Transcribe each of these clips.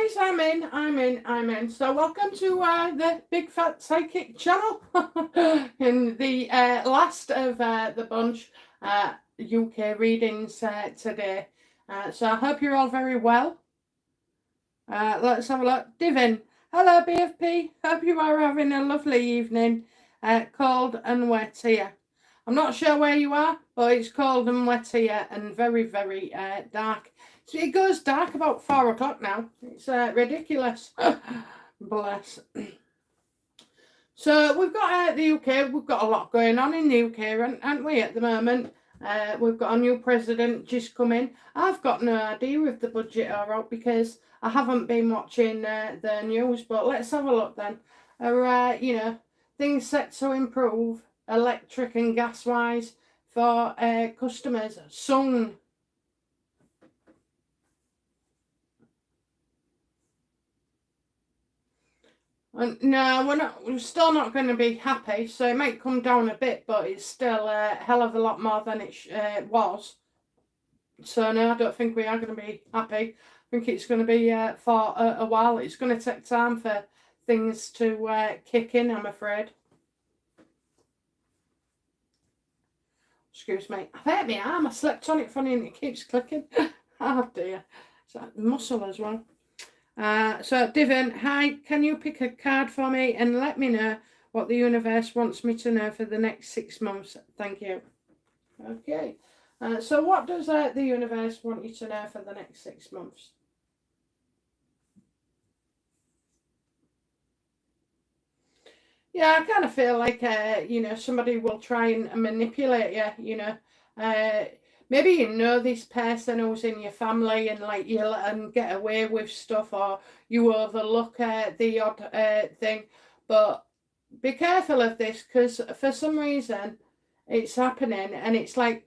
guys, I'm in. So welcome to the Big Fat Psychic channel. In the last of the bunch UK readings today. So I hope you're all very well. Let's have a look. Divin. Hello BFP. Hope you are having a lovely evening. Cold and wet here. I'm not sure where you are, but it's cold and wet here and very, very dark. So it goes dark about 4 o'clock now. It's ridiculous. Bless. So we've got the UK. We've got a lot going on in the UK, aren't we, at the moment? We've got a new president just come in. I've got no idea if the budget are out because I haven't been watching the news. But let's have a look then. Things set to improve electric and gas wise for customers soon. And no, we're still not going to be happy, so it might come down a bit, but it's still a hell of a lot more than it was. So no, I don't think we are going to be happy. I think it's going to be for a while. It's going to take time for things to kick in, I'm afraid. Excuse me. I've hurt my arm. I slept on it funny and it keeps clicking. Oh dear. It's that muscle as well. So Divin, hi, can you pick a card for me and let me know what the universe wants me to know for the next 6 months? Thank you. Okay. So what does the universe want you to know for the next 6 months? Yeah, I kind of feel like, somebody will try and manipulate you, maybe you know this person who's in your family and like you let them get away with stuff or you overlook the odd thing. But be careful of this because for some reason it's happening and it's like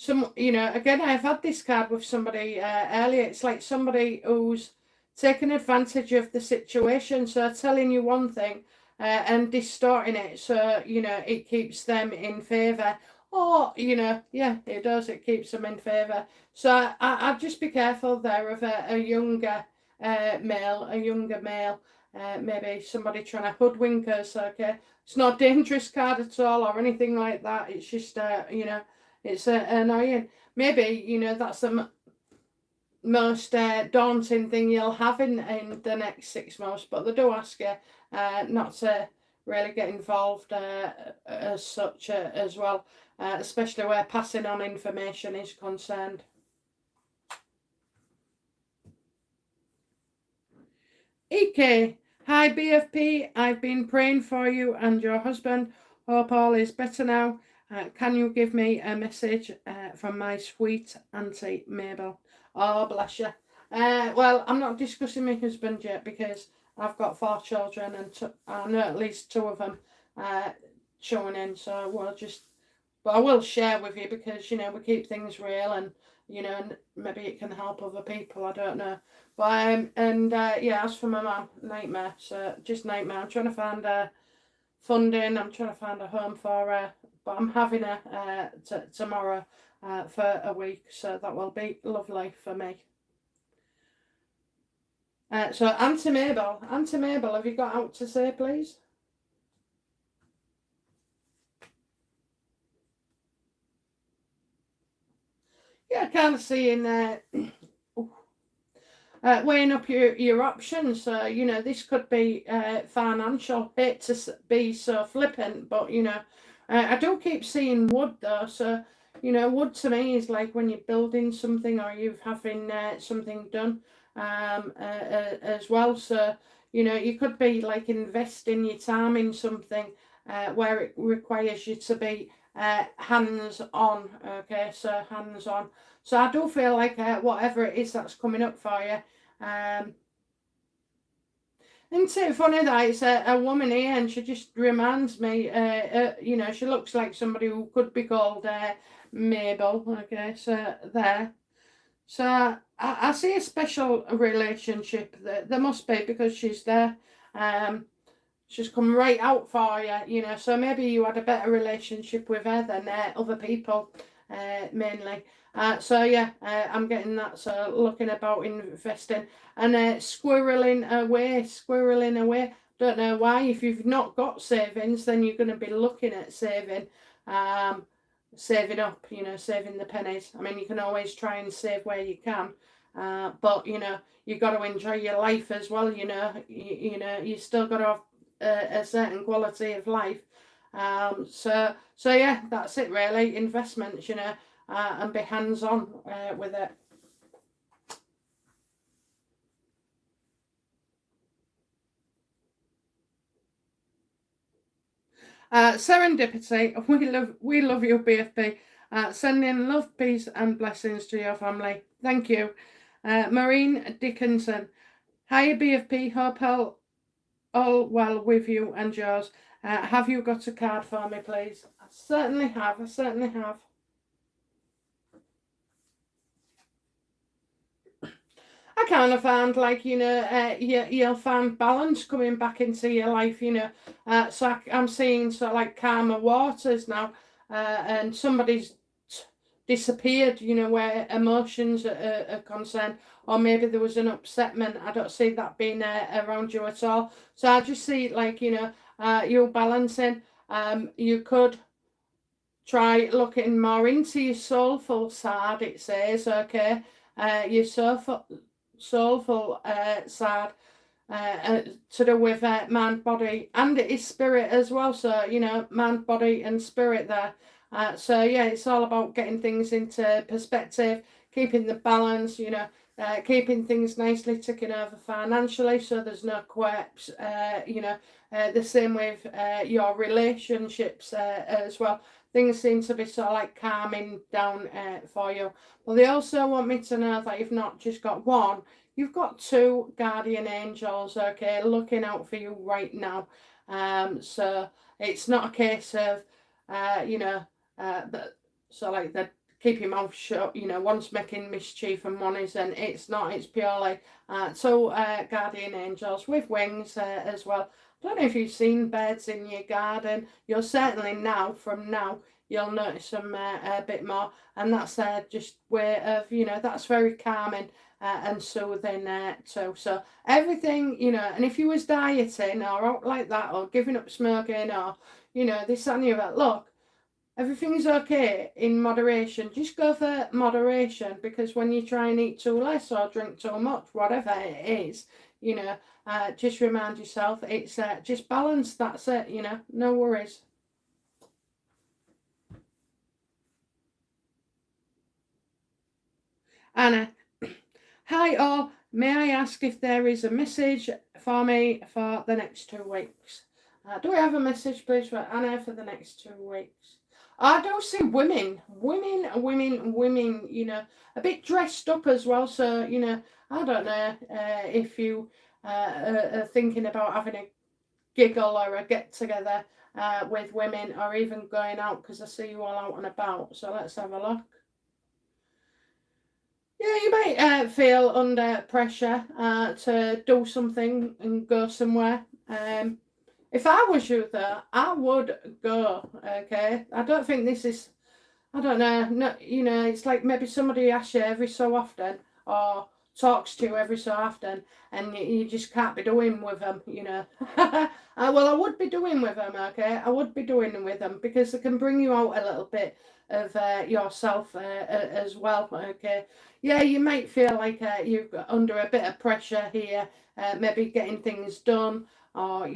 again, I've had this card with somebody earlier. It's like somebody who's taking advantage of the situation. So telling you one thing and distorting it so, it keeps them in favour. Or, yeah, it does. It keeps them in favour. So I'd just be careful there of a younger male, maybe somebody trying to hoodwink us, okay? It's not a dangerous card at all or anything like that. It's just, it's annoying. Maybe, that's the most daunting thing you'll have in the next 6 months. But they do ask you not to really get involved as such as well, especially where passing on information is concerned. EK, hi BFP, I've been praying for you and your husband. Hope all is better now. Can you give me a message from my sweet Auntie Mabel? Oh, bless you. Well, I'm not discussing my husband yet because I've got 4 children and I know at least 2 of them showing in. So but I will share with you because, we keep things real and, and maybe it can help other people. I don't know. But, as for my mum, nightmare. So just nightmare. I'm trying to find funding. I'm trying to find a home for her. But I'm having her tomorrow for a week, so that will be lovely for me. So Auntie Mabel, have you got out to say, please? Yeah, I kind of seeing weighing up your options. This could be financial. Hate to be so flippant, but I do keep seeing wood though. So wood to me is like when you're building something or you're having something done as well. So you could be like investing your time in something where it requires you to be hands on. Okay, so hands on. So I do feel like whatever it is that's coming up for you. Isn't it funny that it's a woman here and she just reminds me, she looks like somebody who could be called Mabel. Okay, so there. So I see a special relationship that there must be because she's there. She's come right out for you, so maybe you had a better relationship with her than other people, mainly. So yeah, I'm getting that. So looking about investing and squirreling away. Don't know why. If you've not got savings, then you're going to be looking at um, saving up. Saving the pennies. I mean, you can always try and save where you can, but you got to enjoy your life as well. You still got to have a certain quality of life. So yeah, that's it really. Investments, and be hands-on with it. Serendipity, we love you, BFP. Sending love, peace, and blessings to your family. Thank you. Maureen Dickinson. Hi, BFP. Hope all well with you and yours. Have you got a card for me, please? I certainly have. I kind of found like you'll find balance coming back into your life. So I'm seeing sort of like calmer waters now, and somebody's disappeared. Where emotions are concerned, or maybe there was an upsetment. I don't see that being around you at all. So I just see like you're balancing. You could try looking more into your soulful side. It says okay, your soulful side to do with mind, body, and it is spirit as well. So mind, body, and spirit there. So yeah, it's all about getting things into perspective, keeping the balance. Keeping things nicely ticking over financially, so there's no quirks. The same with your relationships as well. Things seem to be sort of like calming down for you. Well, they also want me to know that you've not just got one, you've got two guardian angels, okay, looking out for you right now. So it's not a case of, so like the keep your mouth shut, one's making mischief and one isn't. It's not, it's purely two guardian angels with wings as well. I don't know if you've seen birds in your garden. You'll certainly from now, you'll notice them a bit more. And that's just way of, that's very calming and soothing too. So everything, and if you was dieting or out like that or giving up smoking or, this and that, look, everything's okay in moderation. Just go for moderation, because when you try and eat too less or drink too much, whatever it is, just remind yourself it's just balance. That's it, no worries. Anna, hi all. May I ask if there is a message for me for the next 2 weeks? Do we have a message, please, for Anna for the next 2 weeks? I do see women, a bit dressed up as well. So, I don't know if you are thinking about having a giggle or a get together with women, or even going out, because I see you all out and about. So let's have a look. Yeah, you might feel under pressure to do something and go somewhere. If I was you, though, I would go. Okay, I don't think this is. I don't know. No, it's like maybe somebody asks you every so often, or talks to you every so often, and you just can't be doing with them. Well, I would be doing with them. Okay, I would be doing with them, because they can bring you out a little bit of yourself as well. Okay, yeah, you might feel like you're under a bit of pressure here, maybe getting things done, or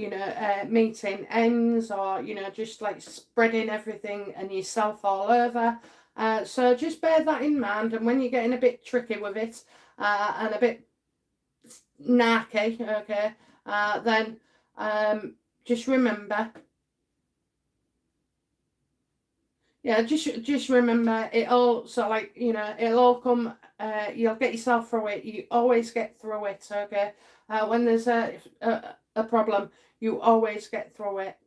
meeting ends, or just like spreading everything and yourself all over. So just bear that in mind, and when you're getting a bit tricky with it and a bit narky, okay, then just remember. Yeah, just remember, it all, so like, it'll all come, you'll get yourself through it. You always get through it, okay? When there's a problem, you always get through it.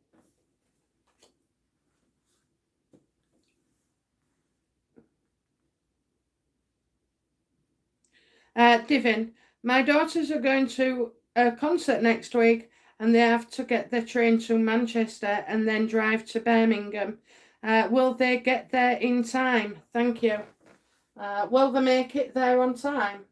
Divin, my daughters are going to a concert next week, and they have to get their train to Manchester and then drive to Birmingham. Will they get there in time? Thank you. Will they make it there on time?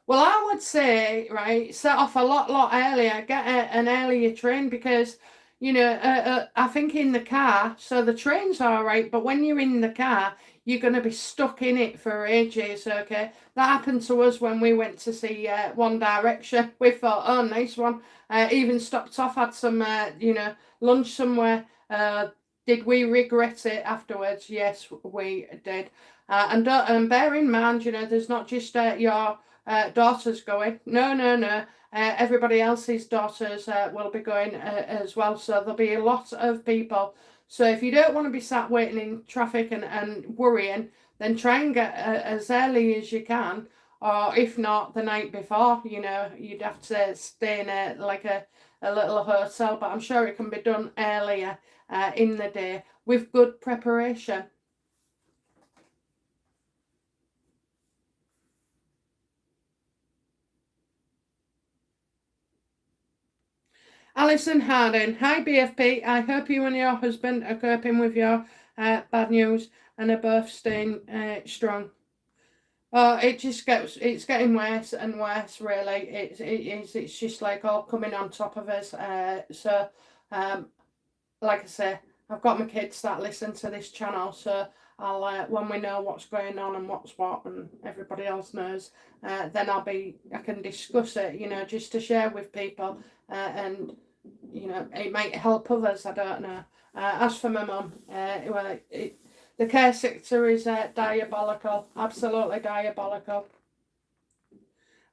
Well, I would say, right, set off a lot earlier, get an earlier train because, I think in the car, so the train's all right, but when you're in the car, you're going to be stuck in it for ages, okay? That happened to us when we went to see One Direction. We thought, oh, nice one. Even stopped off, had some, lunch somewhere. Did we regret it afterwards? Yes, we did. And bear in mind, there's not just your daughters going. No, no, no. Everybody else's daughters will be going as well. So there'll be a lot of people. So if you don't want to be sat waiting in traffic and worrying, then try and get as early as you can. Or if not, the night before, you'd have to stay in a little hotel. But I'm sure it can be done earlier in the day with good preparation. Alison Harding. Hi BFP. I hope you and your husband are coping with your bad news and are both staying strong. Oh, it's getting worse and worse. Really, it's just like all coming on top of us. Um, like I say, I've got my kids that listen to this channel, so I'll when we know what's going on and what's what, and everybody else knows, then I can discuss it, just to share with people, and it might help others. I don't know. As for my mum, the care sector is diabolical, absolutely diabolical.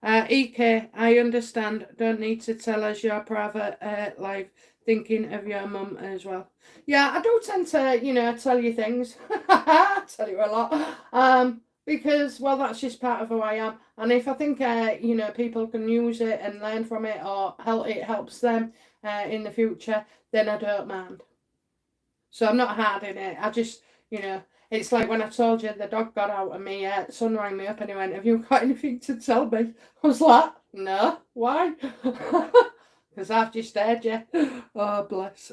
EK, I understand. Don't need to tell us your private life. Thinking of your mum as well. Yeah, I do tend to, tell you things. I tell you a lot. Because, well, that's just part of who I am. And if I think, people can use it and learn from it or it helps them in the future, then I don't mind. So I'm not hard in it. I just, it's like when I told you the dog got out and me son rang me up and he went, "Have you got anything to tell me?" I was like, "No, why?" Because I've just heard you. Oh, bless.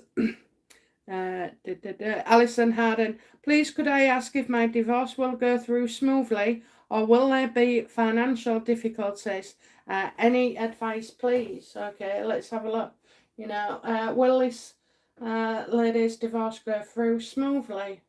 Alison Harden, please could I ask if my divorce will go through smoothly or will there be financial difficulties? Any advice, please? Okay, let's have a look. Will this lady's divorce go through smoothly?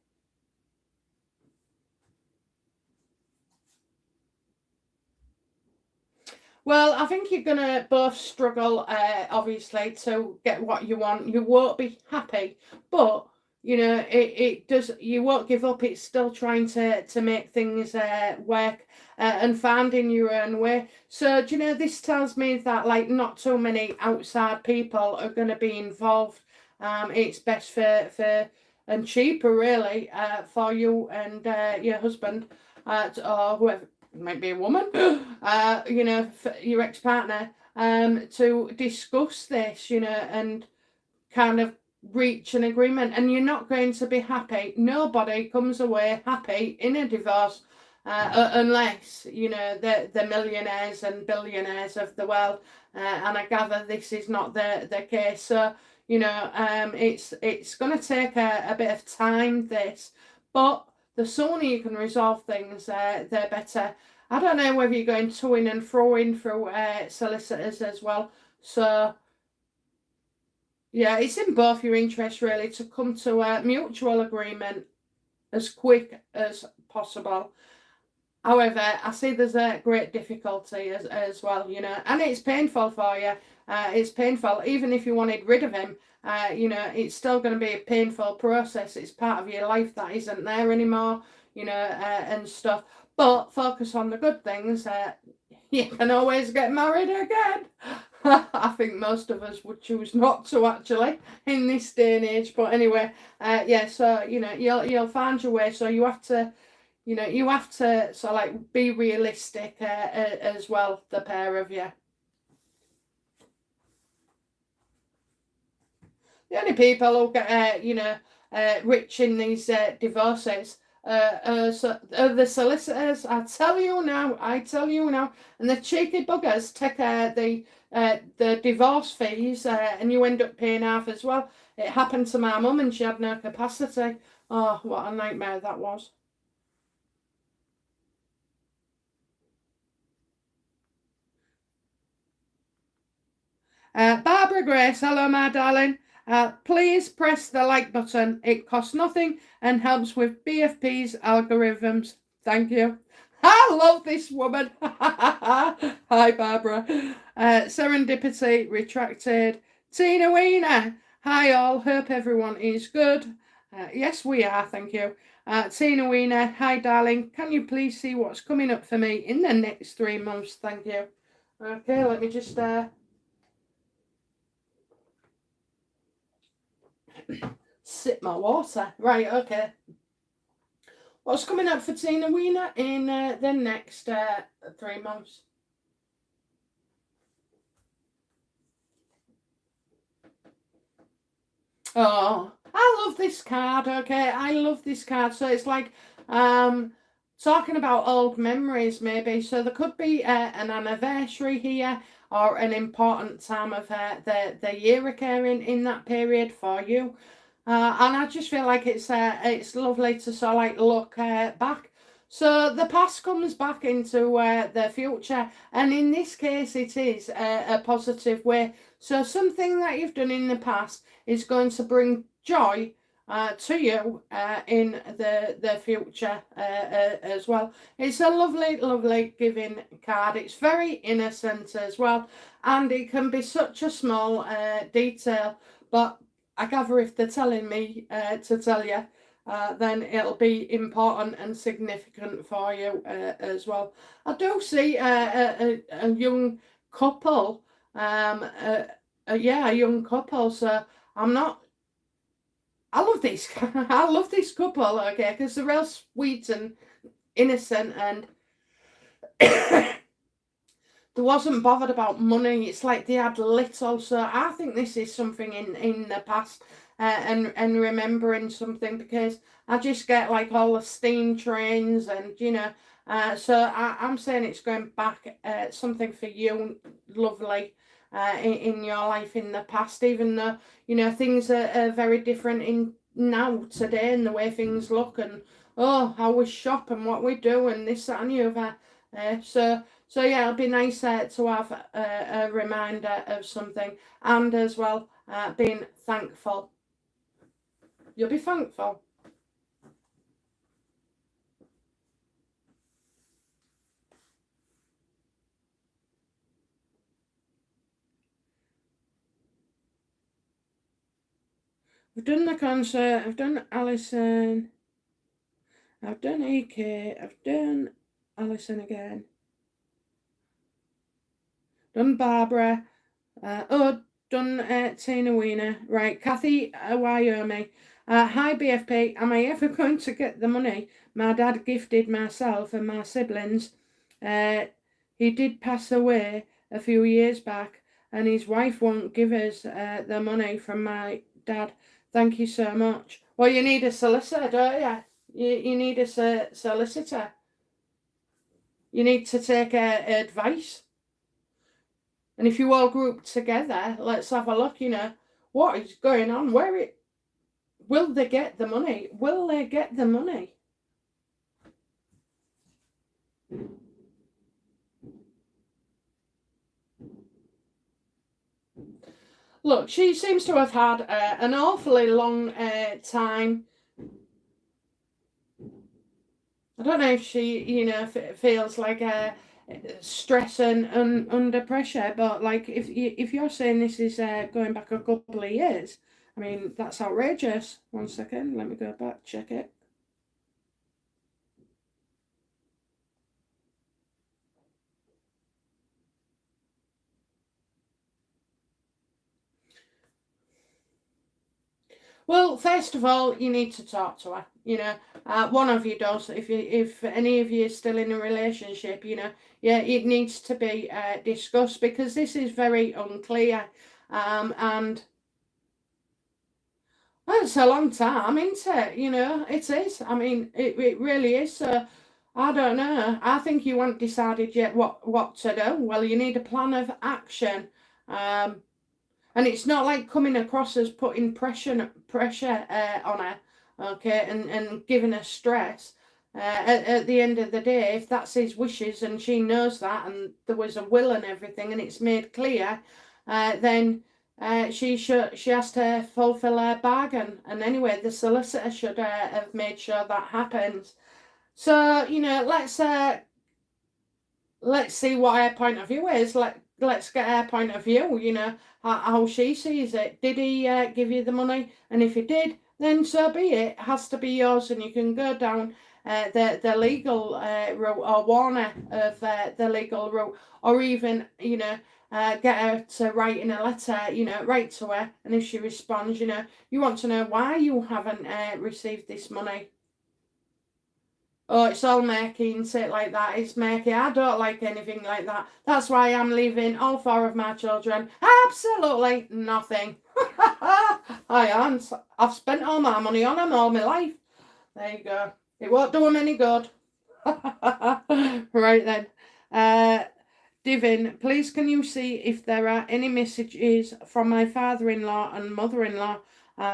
Well, I think you're gonna both struggle, obviously, to get what you want. You won't be happy, but it does. You won't give up. It's still trying to make things work and finding your own way. So, this tells me that like not too many outside people are going to be involved. It's best for and cheaper really for you and your husband or whoever might be a woman, your ex partner, to discuss this, and kind of reach an agreement. And you're not going to be happy. Nobody comes away happy in a divorce. Unless the millionaires and billionaires of the world, and I gather this is not the case. So it's going to take a bit of time. This, but the sooner you can resolve things, the better. I don't know whether you're going to in and throwing through solicitors as well. So yeah, it's in both your interests really to come to a mutual agreement as quick as possible. However, I see there's a great difficulty as well, and it's painful for you. It's painful, even if you wanted rid of him. It's still going to be a painful process. It's part of your life that isn't there anymore, and stuff. But focus on the good things. You can always get married again. I think most of us would choose not to actually in this day and age. But anyway, yeah. So you'll find your way. So you have to sort of like be realistic as well, the pair of you. The only people who get rich in these divorces the solicitors. I tell you now, and the cheeky buggers take the divorce fees, and you end up paying half as well. It happened to my mum, and she had no capacity. Oh, what a nightmare that was. Barbara Grace, hello, my darling. Please press the like button. It costs nothing and helps with BFP's algorithms. Thank you. I love this woman. Hi, Barbara. Serendipity retracted. Tina Weiner. Hi, all. Hope everyone is good. Yes, we are. Thank you. Tina Weiner. Hi, darling. Can you please see what's coming up for me in the next 3 months? Thank you. Okay, let me just sip my water. Right, okay. What's coming up for Tina Weiner in the next 3 months? Oh, I love this card, okay? I love this card. So it's like talking about old memories, maybe. So there could be an anniversary here or an important time of the year occurring in that period for you. And I just feel like it's lovely to sort of like look back. So the past comes back into the future, and in this case, it is a positive way. So something that you've done in the past is going to bring joy to you in the future as well. It's a lovely, lovely giving card. It's very innocent as well, and it can be such a small detail, but I gather if they're telling me to tell you, then it'll be important and significant for you as well. I do see a young couple, a young couple. So I'm not. I love this. I love this couple. Okay, because they're real sweet and innocent, and they wasn't bothered about money. It's like they had little. So I think this is something in the past, and remembering something, because I just get like all the steam trains and so I'm saying it's going back something for you, lovely, in your life in the past, even though things are very different in now today, and the way things look, and how we shop and what we do and this, that and the other. So yeah, it'll be nice to have a reminder of something, and as well being thankful. You'll be thankful. I've done the concert, I've done Alison, I've done AK, I've done Alison again, done Barbara, done Tina Weiner. Right, Kathy Wyoming. Hi BFP, am I ever going to get the money my dad gifted myself and my siblings? He did pass away a few years back, and his wife won't give us the money from my dad. Thank you so much. Well, you need a solicitor, don't you? You need a solicitor. You need to take advice. And if you all group together, let's have a look, what is going on? Will they get the money? Will they get the money? Look, she seems to have had an awfully long time. I don't know if she, feels like stress and under pressure, but like if you're saying this is going back a couple of years, I mean that's outrageous. 1 second, let me go back, check it. Well, first of all, you need to talk to her. One of you does. If any of you are still in a relationship, yeah, it needs to be discussed, because this is very unclear. And That's a long time, isn't it? You know, it is. I mean, it really is. So, I don't know. I think you haven't decided yet what to do. Well, you need a plan of action. Um, and it's not like coming across as putting pressure on her, okay, and giving her stress. At the end of the day, if that's his wishes and she knows that, and there was a will and everything, and it's made clear, then she has to fulfil her bargain. And anyway, the solicitor should have made sure that happens. So you know, let's see what her point of view is. Let's get her point of view. You know how she sees it. Did he give you the money? And if he did, then so be it. It has to be yours, and you can go down the legal route, or warn her of the legal route, or even get her to write in a letter. Write to her, and if she responds, you want to know why you haven't received this money. Oh, it's all murky and sit like that. It's murky. I don't like anything like that. That's why I'm leaving all four of my children absolutely nothing. I aren't. I've spent all my money on them all my life. There you go. It won't do them any good. Right then. Divin, please can you see if there are any messages from my father-in-law and mother-in-law?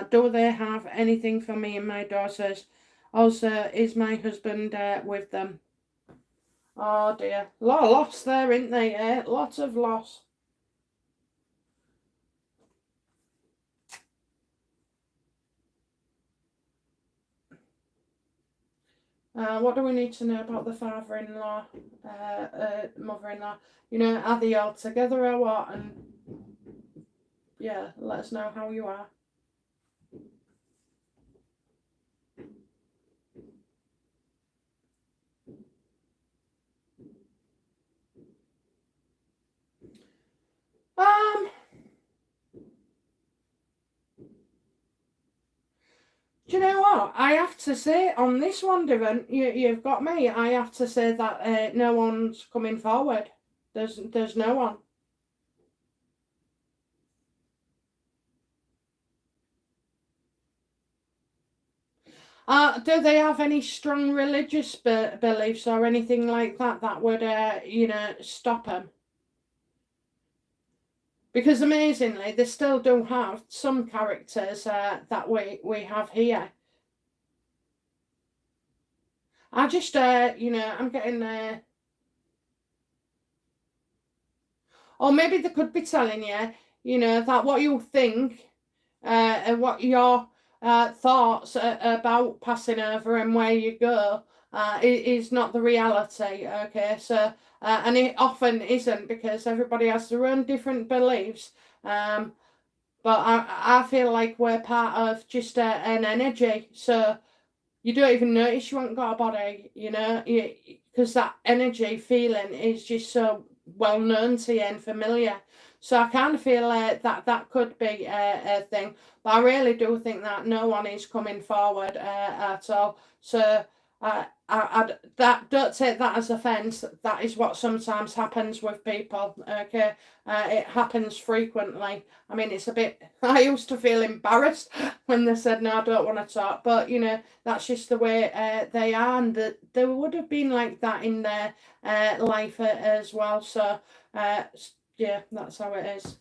Do they have anything for me and my daughters? Also, is my husband with them? Oh dear. A lot of loss there, isn't there? Lots of loss. What do we need to know about the father-in-law, mother-in-law? Are they all together or what? And yeah, let us know how you are. Um, do you know what? I have to say on this one, Devon, you've got me. I have to say that no one's coming forward. There's no one. Do they have any strong religious beliefs or anything like that that would, stop them? Because amazingly, they still do have some characters that we have here. I just, I'm getting, or maybe they could be telling you, that what you think and what your thoughts about passing over and where you go is not the reality. Okay, so and it often isn't because everybody has their own different beliefs. But I feel like we're part of just an energy, so you don't even notice you haven't got a body, because that energy feeling is just so well known to you and familiar. So I kind of feel that could be a thing, but I really do think that no one is coming forward at all. So that don't take that as offence. That is what sometimes happens with people. Okay, it happens frequently. I mean, it's a bit. I used to feel embarrassed when they said no, I don't want to talk, but that's just the way they are, and that they would have been like that in their life as well. So yeah, that's how it is.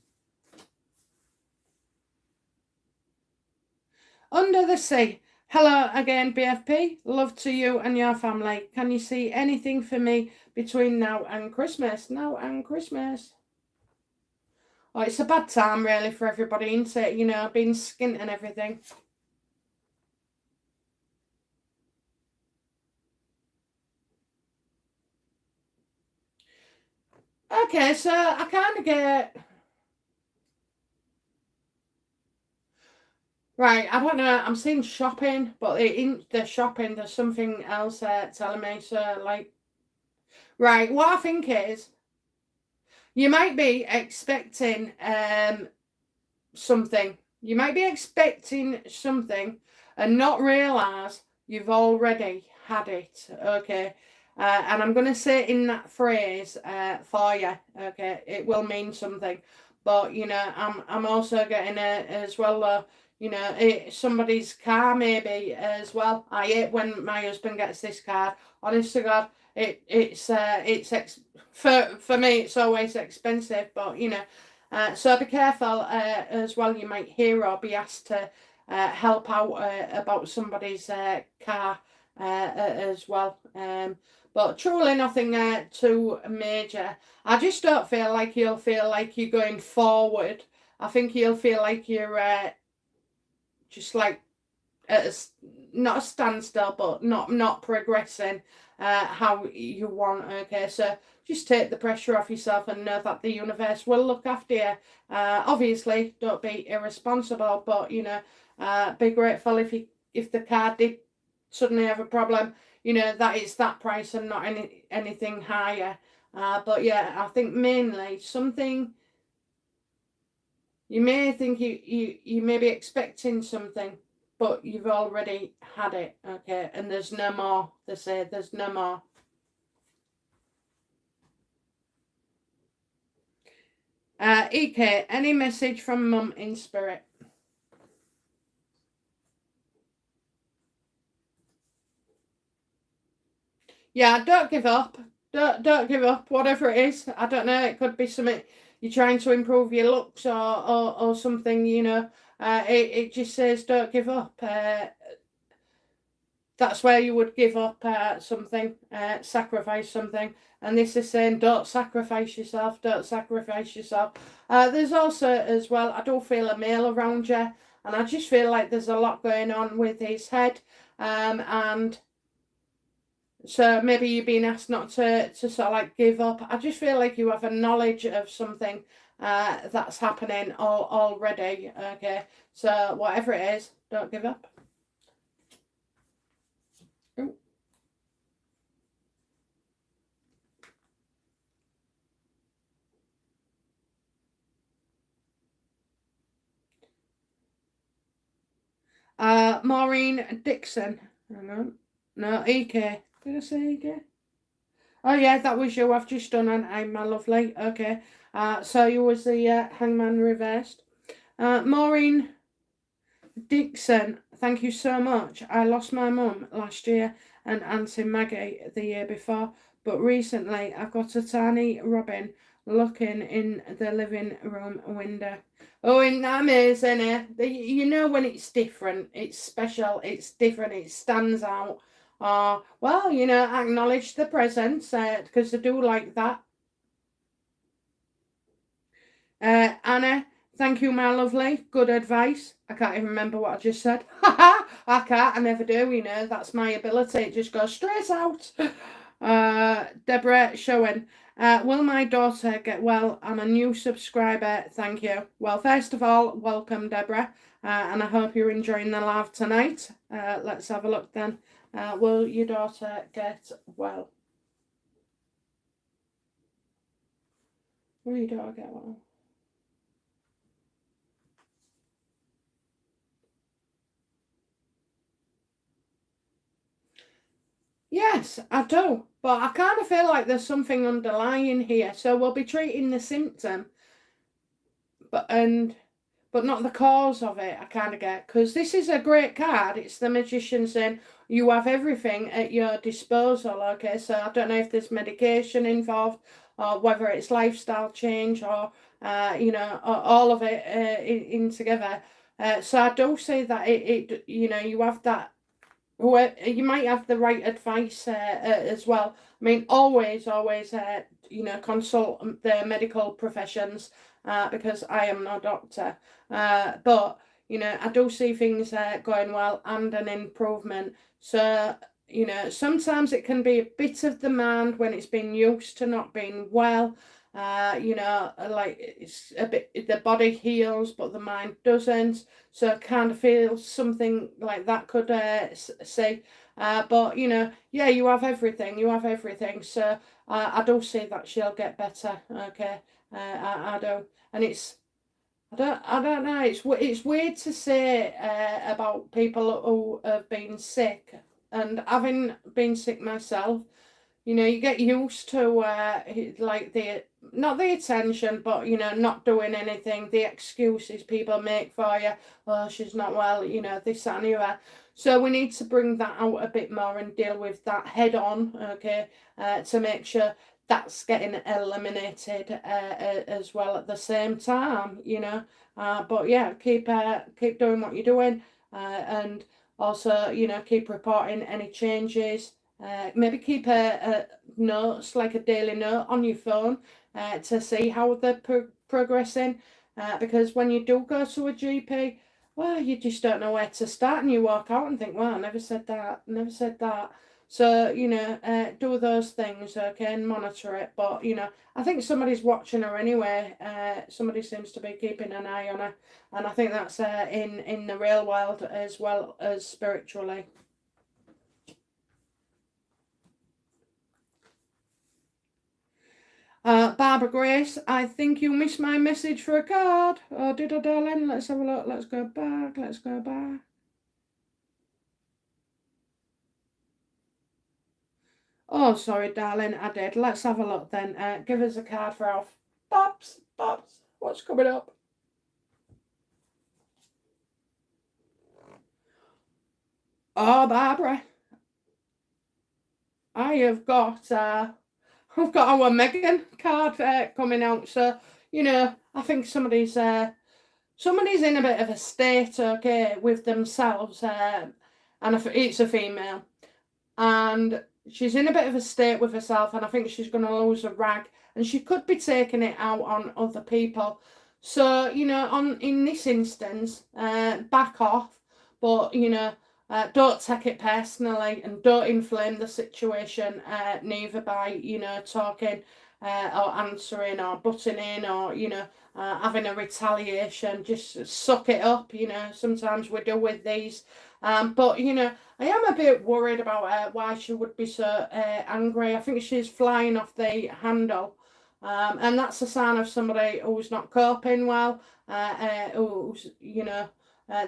Under the Sea. Hello again, BFP. Love to you and your family. Can you see anything for me between now and Christmas? Now and Christmas. Oh, it's a bad time really for everybody, isn't it? Being skint and everything. Okay, so I kind of get. Right, I don't know. I'm seeing shopping, but in the shopping, there's something else telling me. So, like, right, what I think is you might be expecting something. You might be expecting something and not realize you've already had it. Okay. And I'm going to say in that phrase for you. Okay. It will mean something. But, I'm also getting it as well. somebody's car maybe as well. I hate when my husband gets this card. Honest to God, for me it's always expensive, but so be careful as well. You might hear or be asked to help out about somebody's car as well. But truly nothing too major. I just don't feel like you'll feel like you're going forward. I think you'll feel like you're just like at not a standstill, but not progressing how you want. Okay, so just take the pressure off yourself and know that the universe will look after you. Obviously, don't be irresponsible, but be grateful if the car did suddenly have a problem. That it's that price and not anything higher. But yeah, I think mainly something. You may think you may be expecting something, but you've already had it, okay? And there's no more. They say there's no more. EK, any message from Mum in spirit? Yeah, don't give up. Don't give up. Whatever it is, I don't know. It could be something you're trying to improve your looks or something. It just says don't give up. That's where you would give up something, sacrifice something. And this is saying, don't sacrifice yourself, don't sacrifice yourself. There's also, as well, I don't feel a male around you. And I just feel like there's a lot going on with his head. And so maybe you've been asked not to sort of like give up. I just feel like you have a knowledge of something that's happening already. Okay, so whatever it is, don't give up. Maureen Dixon. Hang on. No, EK. Did I say EK? Oh yeah, that was you. I've just done an I'm my lovely. Okay. So you was the hangman reversed. Maureen Dixon, thank you so much. I lost my mum last year and Auntie Maggie the year before, but recently I've got a tiny robin looking in the living room window. Oh, isn't that amazing, eh? When it's different, it's special, it's different, it stands out. Well, acknowledge the presence because I do like that. Anna, thank you, my lovely. Good advice. I can't even remember what I just said. I can't. I never do. That's my ability. It just goes straight out. Deborah showing. Will my daughter get well? I'm a new subscriber. Thank you. Well, first of all, welcome, Deborah. And I hope you're enjoying the live tonight. Let's have a look then. Will your daughter get well? Will your daughter get well? Yes, I do. But I kind of feel like there's something underlying here. So we'll be treating the symptom, but not the cause of it. I kind of get, because this is a great card. It's the Magician saying you have everything at your disposal. Okay, so I don't know if there's medication involved or whether it's lifestyle change or all of it in together. So I do say that you have that. You might have the right advice as well. I mean, always consult the medical professions because I am no doctor. But I do see things going well and an improvement. So sometimes it can be a bit of demand when it's been used to not being well. Like it's a bit, the body heals but the mind doesn't, so I kind of feel something like that could say but yeah, you have everything, so I do see that she'll get better. Okay, I do. And I don't know, it's weird to say about people who have been sick, and having been sick myself, you get used to like not the attention, but not doing anything, the excuses people make for you. Oh, she's not well, this, that, and the other. So we need to bring that out a bit more and deal with that head on, okay, to make sure that's getting eliminated as well at the same time. But yeah, keep doing what you're doing, and also keep reporting any changes. Maybe keep a notes, like a daily note on your phone, to see how they're progressing. Because when you do go to a GP, well, you just don't know where to start, and you walk out and think, well, I never said that, never said that. So, do those things, okay, and monitor it. But, I think somebody's watching her anyway. Somebody seems to be keeping an eye on her. And I think that's in the real world as well as spiritually. Barbara Grace, I think you missed my message for a card. Oh, did I, darling? Let's have a look. Let's go back. Let's go back. Oh, sorry, darling. I did. Let's have a look then. Give us a card for our Babs. Babs, what's coming up? Oh, Barbara, I have got I've got our Megan card coming out. So I think somebody's in a bit of a state, okay, with themselves, and it's a female, and she's in a bit of a state with herself, and I think she's going to lose a rag, and she could be taking it out on other people. So in this instance, back off, but don't take it personally, and don't inflame the situation, neither by talking or answering or butting in, or having a retaliation. Just suck it up. Sometimes we do with these, but I am a bit worried about her, why she would be so angry. I think she's flying off the handle, and that's a sign of somebody who's not coping well, who's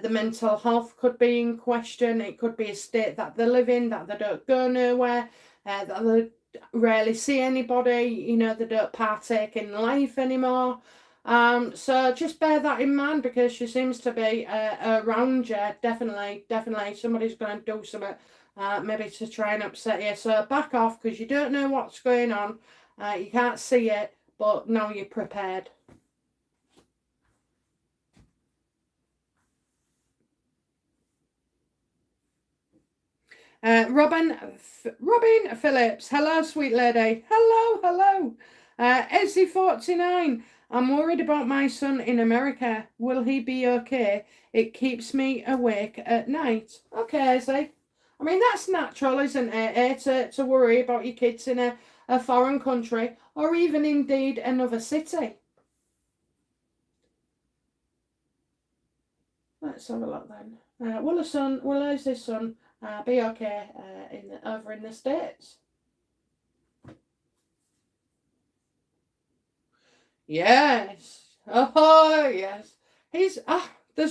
the mental health could be in question. It could be a state that they live in, that they don't go nowhere, that they rarely see anybody, they don't partake in life anymore. So just bear that in mind, because she seems to be around you. Definitely, definitely somebody's going to do something, maybe to try and upset you. So back off, because you don't know what's going on. You can't see it, but now you're prepared. Robin Phillips. Hello, sweet lady. Hello, hello. Ezzy49. I'm worried about my son in America. Will he be okay? It keeps me awake at night. Okay, Ezzy. I mean, that's natural, isn't it? To worry about your kids in a foreign country, or even indeed another city. Let's have a look then. Will his son be okay over in the States? Yes. Oh, yes. There's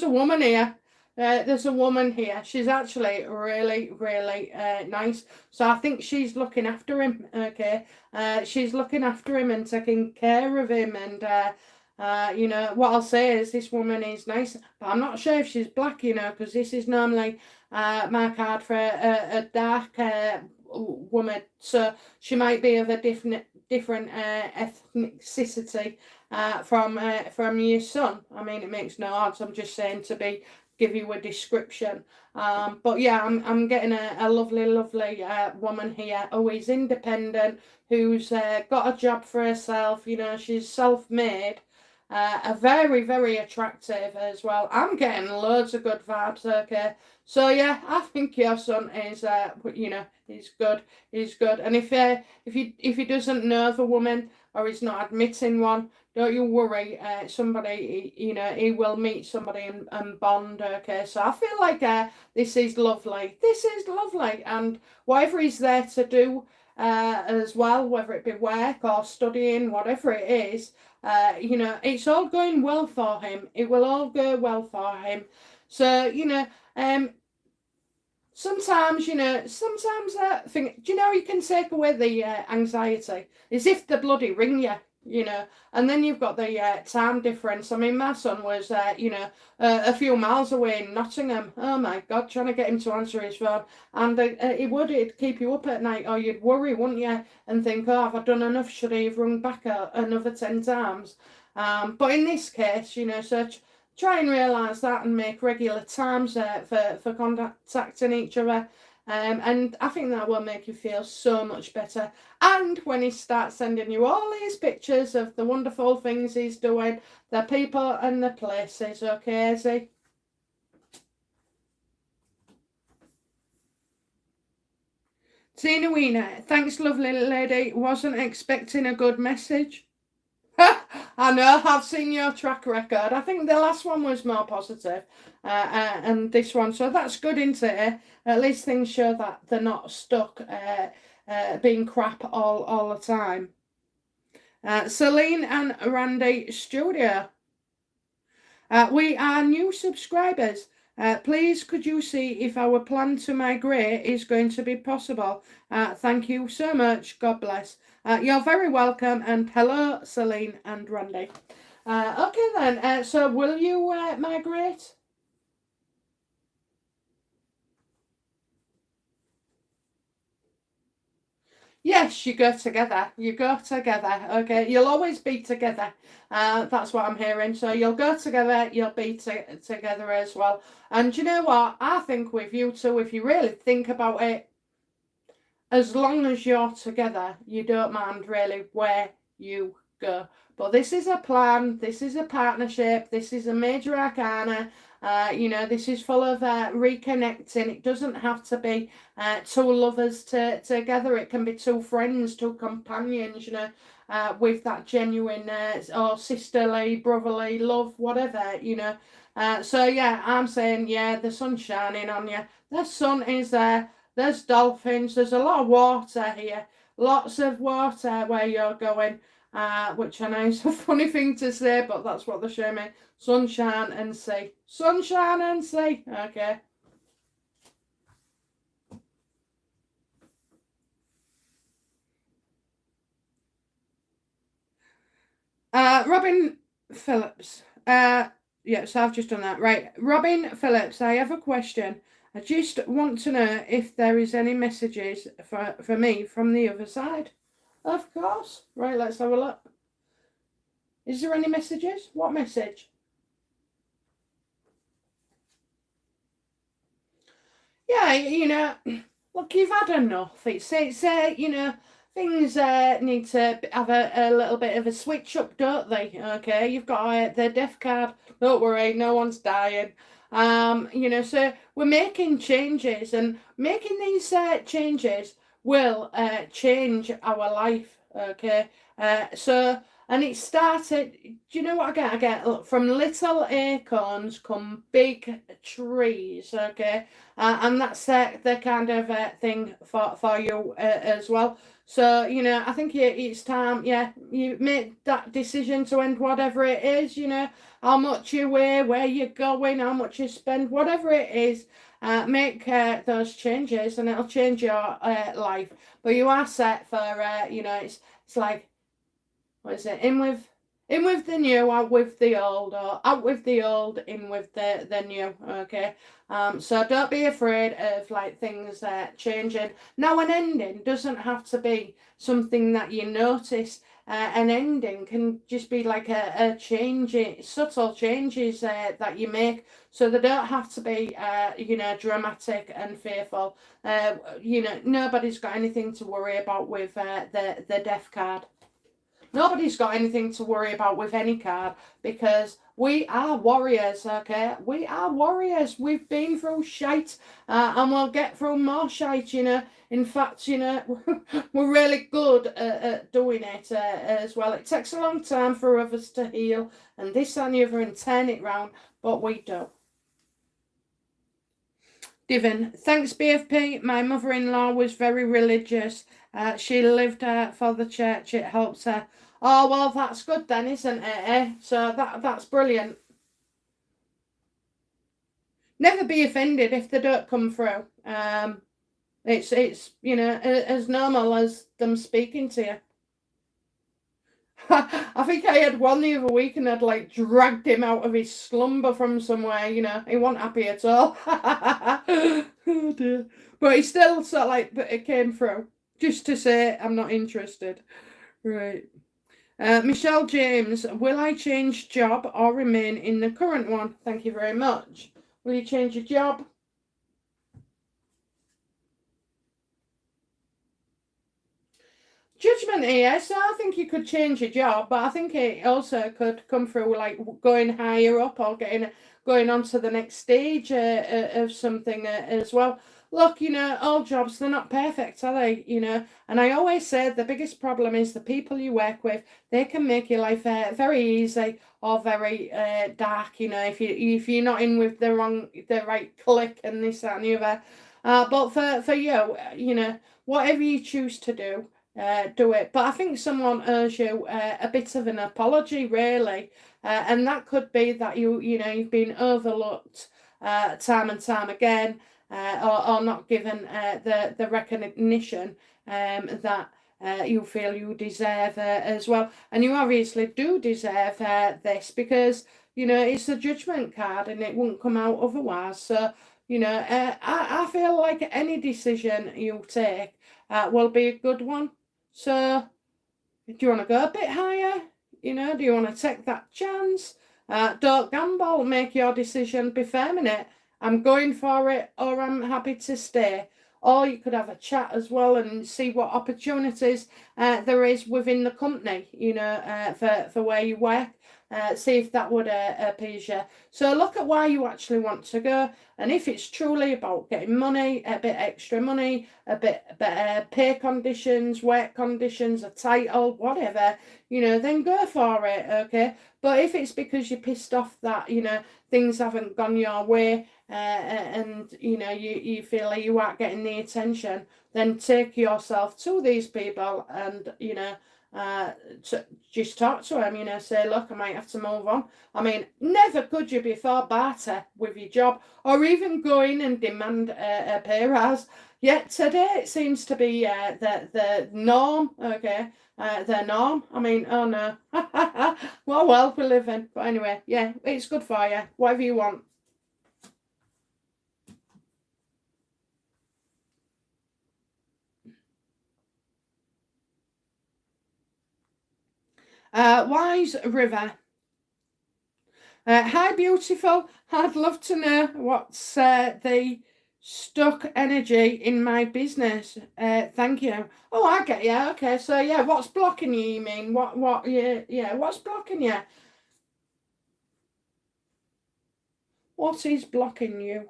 a woman here. There's a woman here. She's actually really, really nice. So I think she's looking after him. Okay. She's looking after him and taking care of him. And, what I'll say is this woman is nice. But I'm not sure if she's black, because this is normally my card for a dark woman. So she might be of a different ethnicity from your son. I mean, it makes no odds. I'm just saying to give you a description. But yeah, I'm getting a lovely, lovely woman here who is independent, who's got a job for herself. She's self-made. Very, very attractive as well. I'm getting loads of good vibes. Okay, so yeah, I think your son is, he's good. He's good. And if he doesn't know the woman, or he's not admitting one, don't you worry. Somebody, he will meet somebody and bond. Okay, so I feel like this is lovely. This is lovely, and whatever he's there to do, as well, whether it be work or studying, whatever it is, it's all going well for him. It will all go well for him. So, sometimes, sometimes I think, do you know, you can take away the anxiety. As if the bloody ring you, and then you've got the time difference. I mean, my son was, a few miles away in Nottingham. Oh my God, trying to get him to answer his phone. And it'd keep you up at night, or you'd worry, wouldn't you? And think, oh, have I done enough? Should I have rung back another 10 times? But in this case, so try and realise that and make regular times for contacting each other. And I think that will make you feel so much better. And when he starts sending you all these pictures of the wonderful things he's doing, the people and the places, okay, Izzy? Tina Wiener, thanks, lovely lady. Wasn't expecting a good message. I know, I've seen your track record. I think the last one was more positive, and this one, so that's good, isn't it? At least things show that they're not stuck being crap all the time. Celine and Randy Studio. We are new subscribers. Please, could you see if our plan to migrate is going to be possible? Thank you so much. God bless. You're very welcome. And hello, Celine and Randy. Okay then. So will you migrate? Yes, you go together. You go together. Okay, you'll always be together. That's what I'm hearing. So you'll go together. You'll be together as well. And you know what? I think with you two, if you really think about it, as long as you're together, you don't mind really where you go. But this is a plan. This is a partnership. This is a major arcana. This is full of reconnecting. It doesn't have to be two lovers together. It can be two friends, two companions, with that genuine or sisterly, brotherly love, whatever, So, yeah, I'm saying, yeah, the sun's shining on you. The sun is there. There's dolphins. There's a lot of water here. Lots of water where you're going, which I know is a funny thing to say, but that's what they show me. Sunshine and sea. Sunshine and sea. Okay. Robin Phillips. Yeah, so I've just done that. Right. Robin Phillips, I have a question. I just want to know if there is any messages for me from the other side. Of course. Right, let's have a look. Is there any messages? What message? Yeah, look, you've had enough. It's things need to have a little bit of a switch up, don't they? Okay, you've got the death card. Don't worry, no one's dying. So we're making changes, and making these changes will change our life. Okay, and it started. Do you know what I get? I get, look, from little acorns come big trees. Okay, and that's the kind of thing for you as well. So I think it's time. Yeah, you make that decision to end whatever it is. How much you weigh, where you're going, how much you spend, whatever it is. Make those changes, and it'll change your life. But you are set for it's like, what is it? In with the new, out with the old, or out with the old, in with the new. Okay. So don't be afraid of like things changing. Now, an ending doesn't have to be something that you notice. An ending can just be like a change, subtle changes that you make, so they don't have to be dramatic and fearful. Nobody's got anything to worry about with the death card. Nobody's got anything to worry about with any card, because we are warriors, okay? We are warriors. We've been through shite, and we'll get through more shite, In fact, we're really good at doing it as well. It takes a long time for others to heal, and this and the other, and turn it round, but we do. Divin, thanks BFP. My mother-in-law was very religious. She lived for the church. It helps her. Oh, well, that's good then, isn't it? So that's brilliant. never be offended if they don't come through. It's as normal as them speaking to you. I think I had one the other week and I'd like dragged him out of his slumber from somewhere, he wasn't happy at all. Oh dear. But he still sort of like, but it came through. Just to say I'm not interested. Right. Michelle James, will I change job or remain in the current one? Thank you very much. Will you change your job? Judgment here, so I think you could change your job, but I think it also could come through like going higher up or going on to the next stage of something as well. Look, all jobs, they're not perfect, are they? And I always say the biggest problem is the people you work with. They can make your life very easy or very dark, if you're not in with the right clique and this, that, and the other. But for you, whatever you choose to do, do it. But I think someone owes you a bit of an apology, really, and that could be that you've been overlooked time and time again, or not given the recognition that you feel you deserve as well. And you obviously do deserve this because it's a judgment card and it won't come out otherwise. So I feel like any decision you take will be a good one. So, do you want to go a bit higher? Do you want to take that chance? Don't gamble, make your decision, be firm in it. I'm going for it, or I'm happy to stay. Or you could have a chat as well and see what opportunities there is within the company, for where you work. See if that would appease you. So look at why you actually want to go, and if it's truly about getting money, a bit extra money, a bit better pay conditions, work conditions, a title, whatever, then go for it, okay? But if it's because you're pissed off that things haven't gone your way, and you feel like you aren't getting the attention, then take yourself to these people and just talk to them, say, look, I might have to move on. I mean, never could you be far better with your job or even go in and demand a pay rise. Yet today it seems to be the norm, okay? The norm. I mean, oh no. What world we live in. But anyway, yeah, it's good for you. Whatever you want. Wise River. Hi, beautiful. I'd love to know what's the stuck energy in my business. Thank you. Oh, I get you. Okay, so yeah, what's blocking you mean? Yeah, what's blocking you? What is blocking you?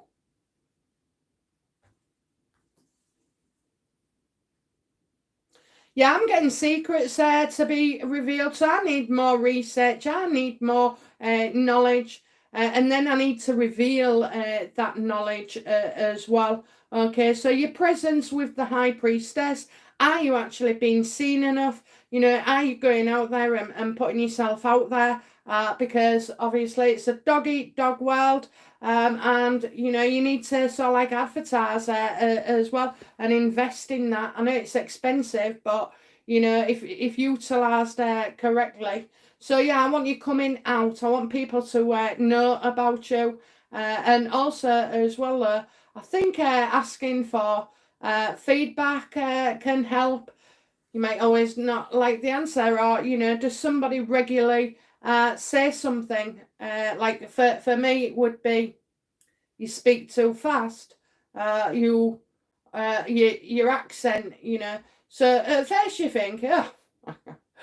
Yeah, I'm getting secrets to be revealed. So I need more research. I need more knowledge. And then I need to reveal that knowledge as well. Okay, so your presence with the high priestess, are you actually being seen enough? Are you going out there and putting yourself out there? Because obviously it's a dog eat dog world. And you need to sort of like advertise as well and invest in that. I know it's expensive, but if utilised correctly. So yeah, I want you coming out. I want people to know about you, and also as well. I think asking for feedback can help. You might always not like the answer, or does somebody regularly say something? Like for me, it would be you speak too fast. Your accent, So at first you think, oh,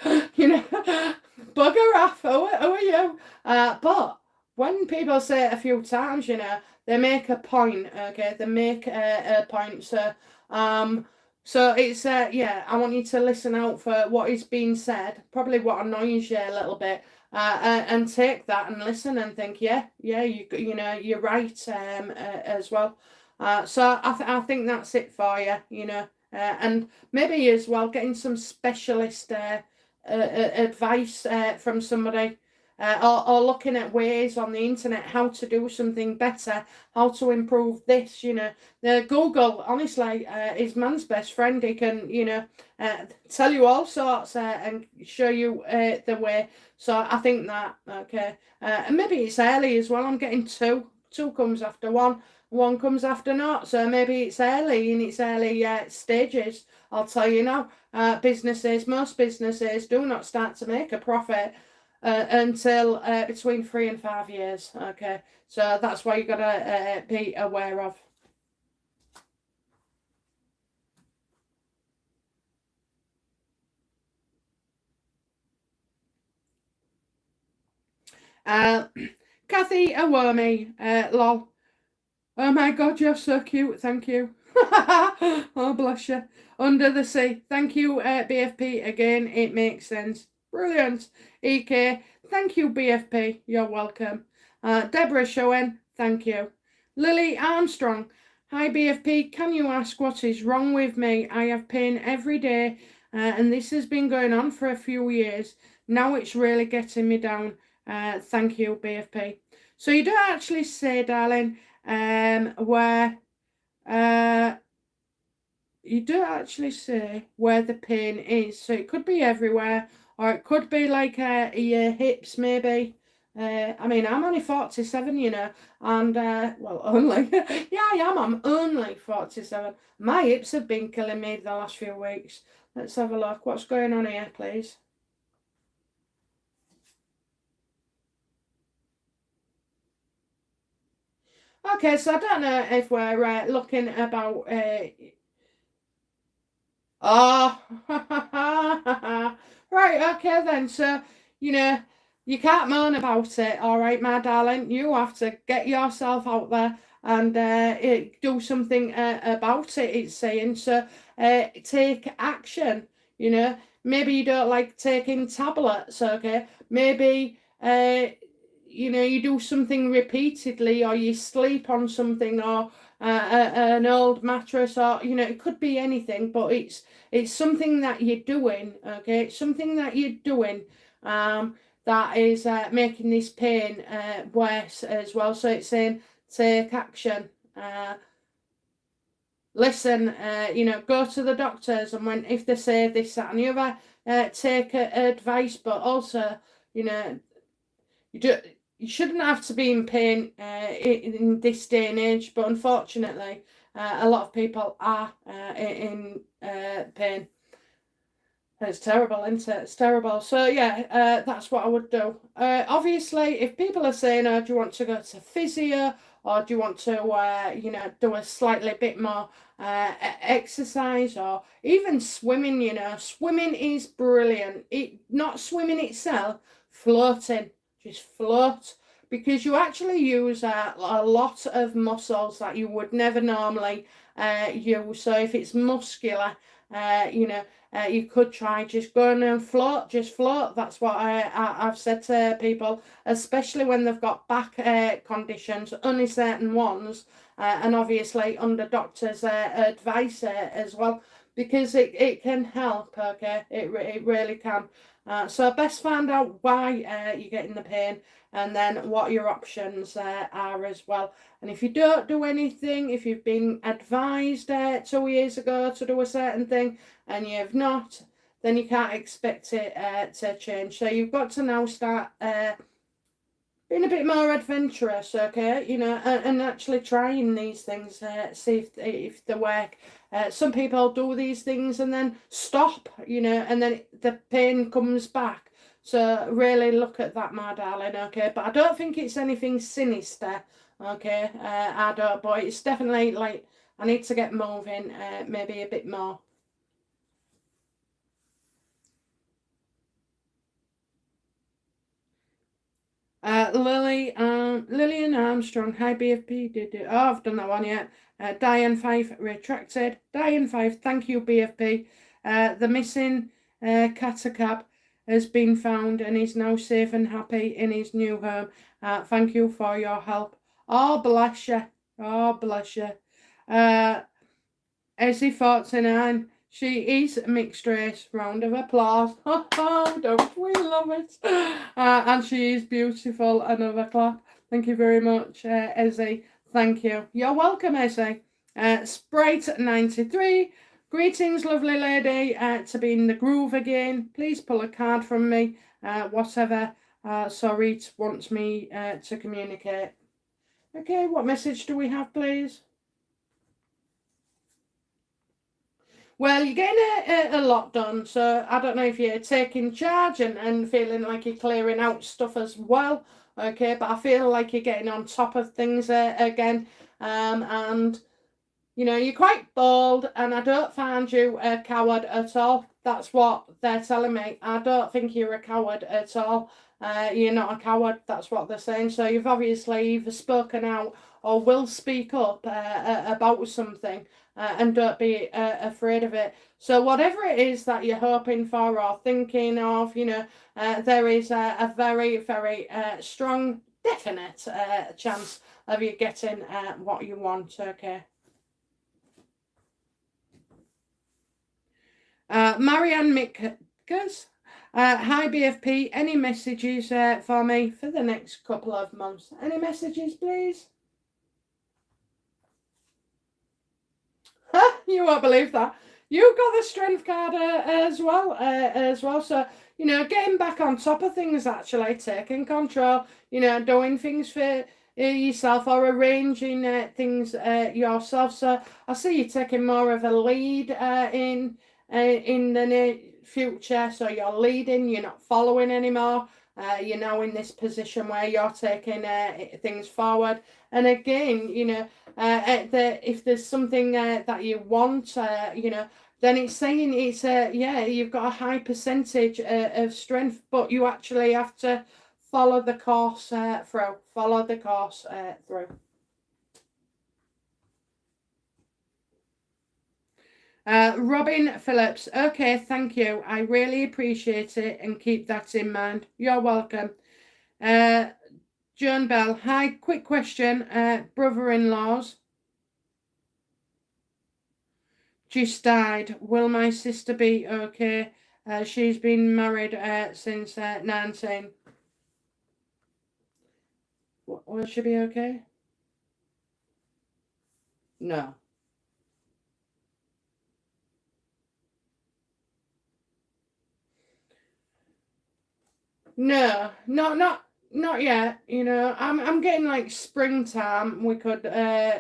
bugger off. Who are you? But when people say it a few times, they make a point. Okay, they make a point. So it's I want you to listen out for what is being said. Probably what annoys you a little bit. And take that and listen and think, you're right as well. So I think that's it for you, and maybe as well getting some specialist advice from somebody. or looking at ways on the internet how to do something better, how to improve this. The Google, honestly, is man's best friend. He can, tell you all sorts and show you the way. So I think that, okay. And maybe it's early as well. I'm getting two. Two comes after one. One comes after not. So maybe it's early in its early stages. I'll tell you now. Most businesses do not start to make a profit until between 3 and 5 years. Okay. So that's why you got to be aware of. Kathy Awormy, lol. Oh my God, you're so cute. Thank you. Oh, bless you. Under the Sea. Thank you, BFP. Again, it makes sense. Brilliant. EK. Thank you, BFP. You're welcome. Deborah Showen. Thank you. Lily Armstrong. Hi, BFP. Can you ask what is wrong with me? I have pain every day, and this has been going on for a few years. Now it's really getting me down. Thank you, BFP. So you do actually say, darling, where you do actually say where the pain is. So it could be everywhere, or it could be like your hips, maybe. I mean, I'm only 47, and well, only. Yeah, I am. I'm only 47. My hips have been killing me the last few weeks. Let's have a look. What's going on here, please? Okay, so I don't know if we're looking about. Oh, right, okay then. So, you can't moan about it, all right, my darling. You have to get yourself out there and do something about it, it's saying. So, take action, Maybe you don't like taking tablets, okay? Maybe, you do something repeatedly, or you sleep on something, or an old mattress, or, it could be anything, but it's something that you're doing, okay? It's something that you're doing that is making this pain worse as well. So it's saying take action. Listen, go to the doctors, and if they say this, that, and the other, take advice. But also, you shouldn't have to be in pain in this day and age. But unfortunately, a lot of people are in pain. It's terrible, isn't it? It's terrible. So yeah, that's what I would do. Obviously, if people are saying, "Oh, do you want to go to physio, or do you want to, do a slightly bit more exercise, or even swimming?" Swimming is brilliant. Not swimming itself, floating. Just float, because you actually use a lot of muscles that you would never normally use. So if it's muscular, you could try just going and float, just float. That's what I've said to people, especially when they've got back conditions, only certain ones, and obviously under doctor's advice as well, because it can help, okay? It really can. So best find out why you're getting the pain, and then what your options are as well. And if you don't do anything, if you've been advised 2 years ago to do a certain thing and you've not, then you can't expect it to change. So you've got to now start being a bit more adventurous, okay? And actually trying these things, see if they work. Some people do these things and then stop, and then the pain comes back. So really look at that, my darling, okay? But I don't think it's anything sinister, okay? I don't, but it's definitely like I need to get moving, maybe a bit more. Lillian Armstrong, hi BFP. Oh, I've done that one yet. Diane Fife retracted. Diane Fife, thank you BFP. The missing Catacab has been found and is now safe and happy in his new home. Thank you for your help. Oh, bless you. Oh, bless you. Essie 49, She is mixed race. Round of applause. Don't we love it? And she is beautiful. Another clap. Thank you very much, Ezzy. Thank you. You're welcome, Ezzy. Sprite93. Greetings, lovely lady. To be in the groove again. Please pull a card from me. Whatever Sarit wants me to communicate. Okay, what message do we have, please? Well, you're getting a lot done, so I don't know if you're taking charge and feeling like you're clearing out stuff as well, okay, but I feel like you're getting on top of things again, and, you know, you're quite bold, and I don't find you a coward at all. That's what they're telling me. I don't think you're a coward at all. You're not a coward, that's what they're saying. So you've obviously either spoken out or will speak up about something, and don't be afraid of it. So whatever it is that you're hoping for or thinking of, you know, there is a very, very strong, definite chance of you getting what you want, okay? Marianne Mickers. Hi BFP, any messages for me for the next couple of months? Any messages, please? You won't believe that. You got the strength card as well. So, you know, getting back on top of things, actually, taking control, you know, doing things for yourself or arranging things yourself. So I see you taking more of a lead in the near future. So you're leading, you're not following anymore. You're now in this position where you're taking things forward. And again, you know, if there's something that you want, you know, then it's saying it's yeah, you've got a high percentage of strength, but you actually have to follow the course through. Follow the course through. Robin Phillips. Okay, thank you. I really appreciate it and keep that in mind. You're welcome. Joan Bell. Hi, quick question. Brother-in-laws just died. Will my sister be okay? She's been married since 19. Will she be okay? No. No, not yet. You know, I'm getting like springtime. We could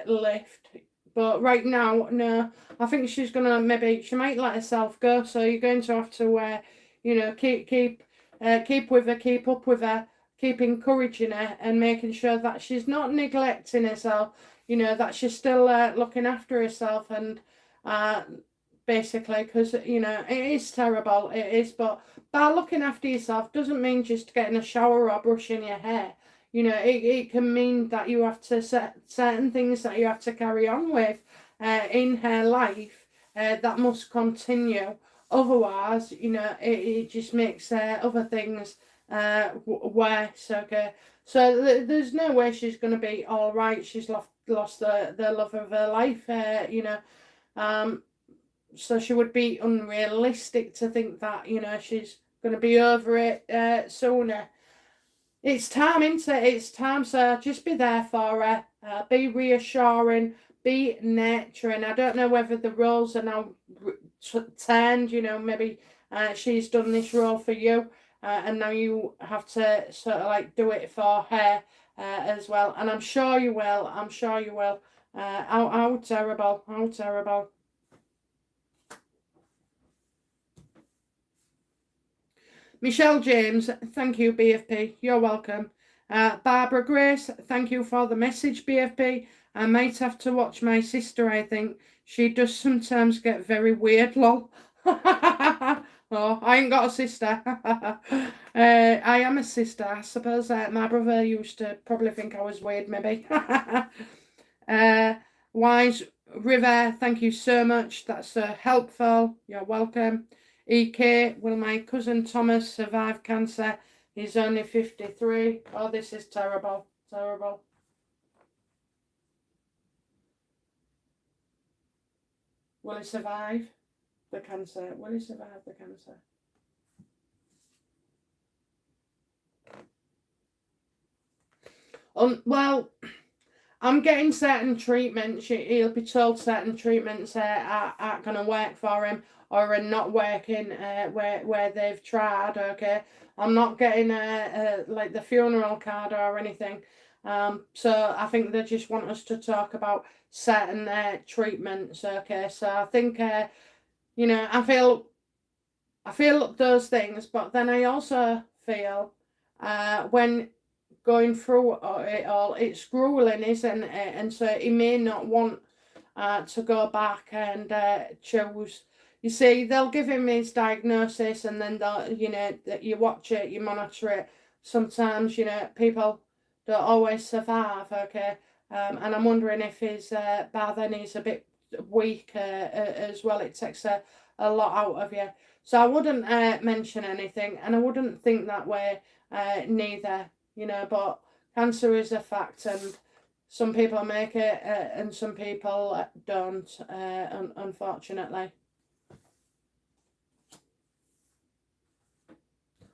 lift, but right now, no. I think she's gonna maybe she might let herself go. So you're going to have to, you know, keep with her, keep up with her, keep encouraging her, and making sure that she's not neglecting herself. You know, that she's still looking after herself and uh basically because you know it is terrible. It is, but by looking after yourself doesn't mean just getting a shower or brushing your hair. You know, it can mean that you have to set certain things that you have to carry on with in her life that must continue. Otherwise, you know, it just makes other things worse. Okay, so there's no way she's going to be all right. She's lost the love of her life. You know, so she would be unrealistic to think that, you know, she's going to be over it sooner. It's time, isn't it? It's time, so just be there for her. Be reassuring, be nurturing. I don't know whether the roles are now turned, you know, maybe she's done this role for you and now you have to sort of like do it for her as well. And I'm sure you will. I'm sure you will. How terrible. How terrible. Michelle James, thank you, BFP. You're welcome. Barbara Grace, thank you for the message, BFP. I might have to watch my sister, I think. She does sometimes get very weird, lol. Oh, I ain't got a sister. I am a sister. I suppose my brother used to probably think I was weird, maybe. Wise River, thank you so much. That's helpful. You're welcome. EK, will my cousin Thomas survive cancer? He's only 53. Oh, this is terrible. Terrible. Will he survive? the cancer? Will he survive the cancer? Well, I'm getting certain treatments. He'll be told certain treatments aren't going to work for him or are not working where they've tried. Okay, I'm not getting like the funeral card or anything. So I think they just want us to talk about certain treatments. Okay, so I think you know, I feel those things, but then I also feel when going through it all, it's grueling, isn't it? And so he may not want to go back and choose. You see, they'll give him his diagnosis, and then they'll, you know, you watch it, you monitor it. Sometimes, you know, people don't always survive. Okay, and I'm wondering if his by then he's a bit weak as well. It takes a lot out of you. So I wouldn't mention anything, and I wouldn't think that way neither. You know, but cancer is a fact, and some people make it, and some people don't. Unfortunately.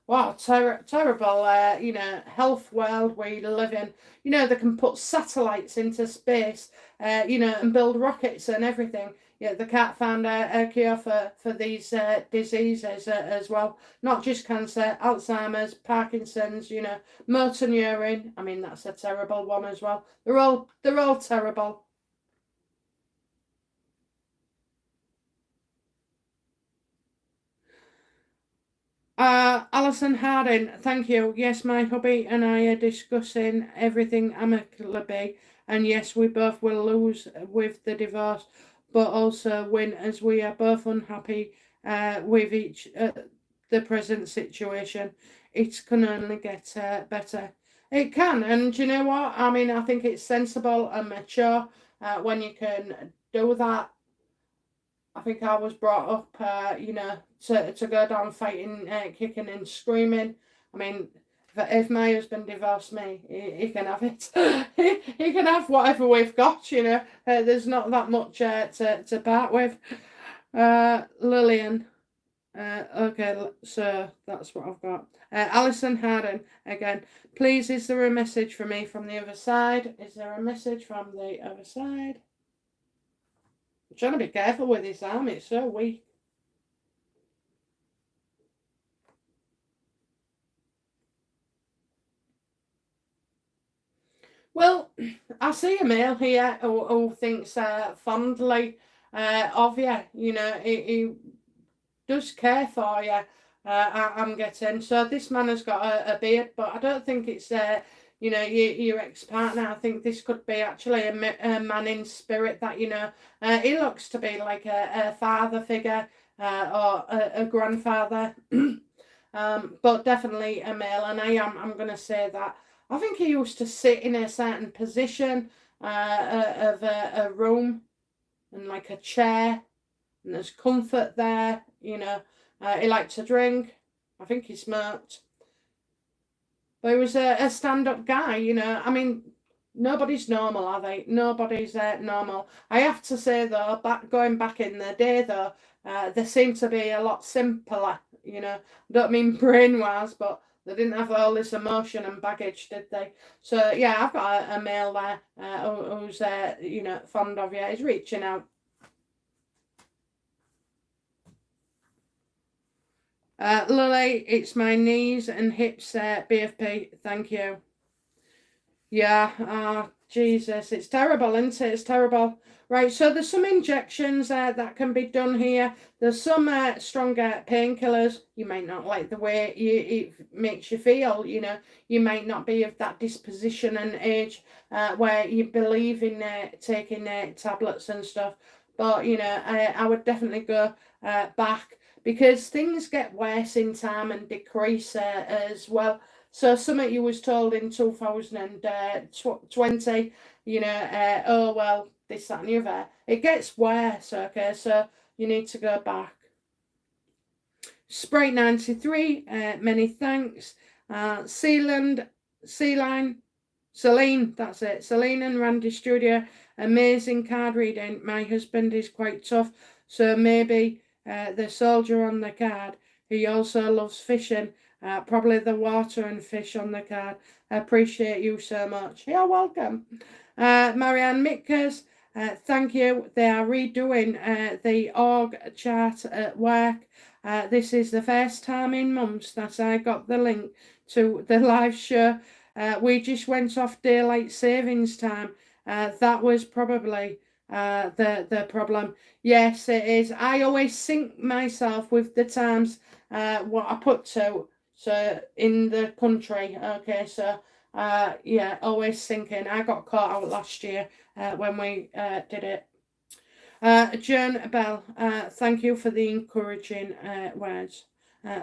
Wow, terrible, you know, health world we live in. You know, they can put satellites into space, you know, and build rockets and everything. Yeah, they can't find a cure for these diseases as well. Not just cancer, Alzheimer's, Parkinson's, you know, motor neuron. I mean, that's a terrible one as well. They're all terrible. Alison Harding, thank you. Yes, my hubby and I are discussing everything amicably, and yes, we both will lose with the divorce, but also win as we are both unhappy with each the present situation. It can only get better. It can, and you know what? I mean, I think it's sensible and mature when you can do that. I think I was brought up, you know, to go down fighting, kicking and screaming. I mean, if my husband divorced me, he can have it. He can have whatever we've got, you know. There's not that much to part with. Lillian. Okay, so that's what I've got. Alison Harden, again. Please, is there a message for me from the other side? Is there a message from the other side? I'm trying to be careful with this arm, it's so weak. Well, I see a male here who thinks fondly of you. You know, he does care for you. I'm getting. So this man has got a beard, but I don't think it's you know, your ex-partner. I think this could be actually a man in spirit that, you know, he looks to be like a father figure or a grandfather. But definitely a male, and I'm going to say that. I think he used to sit in a certain position of a room and like a chair, and there's comfort there, you know. He liked to drink. I think he smoked. But he was a stand up guy, you know. I mean, nobody's normal, are they? Nobody's normal. I have to say, though, going back in the day, though, they seem to be a lot simpler, you know. I don't mean brain wise, but they didn't have all this emotion and baggage, did they? So, yeah, I've got a male there who's, you know, fond of you. He's reaching out. Lily, it's my knees and hips, BFP. Thank you. Yeah, Jesus, it's terrible, isn't it? It's terrible. Right, so there's some injections that can be done here. There's some stronger painkillers. You might not like the way it makes you feel, you know. You might not be of that disposition and age where you believe in taking tablets and stuff. But, you know, I would definitely go back because things get worse in time and decrease as well. So something you was told in 2020, you know, oh well, this, that and the other. It gets worse, okay, so you need to go back. Sprite 93, many thanks. Sealand, Sealine, Celine, that's it. Celine and Randy Studio, amazing card reading. My husband is quite tough, so maybe the soldier on the card. He also loves fishing. Probably the water and fish on the card. I appreciate you so much. You're welcome. Marianne Mitkers, thank you. They are redoing the org chart at work. This is the first time in months that I got the link to the live show. We just went off daylight savings time. That was probably the problem. Yes, it is. I always sync myself with the times what I put to so in the country. Okay, so yeah, always syncing. I got caught out last year when we did it. Joan Bell, thank you for the encouraging words.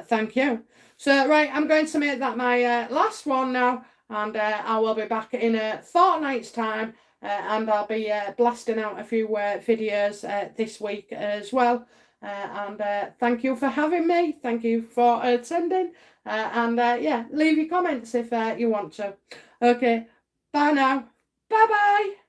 Thank you. So, right, I'm going to make that my last one now, and I will be back in a fortnight's time, and I'll be blasting out a few videos this week as well. And thank you for having me. Thank you for attending. And yeah, leave your comments if you want to. Okay, bye now. Bye bye.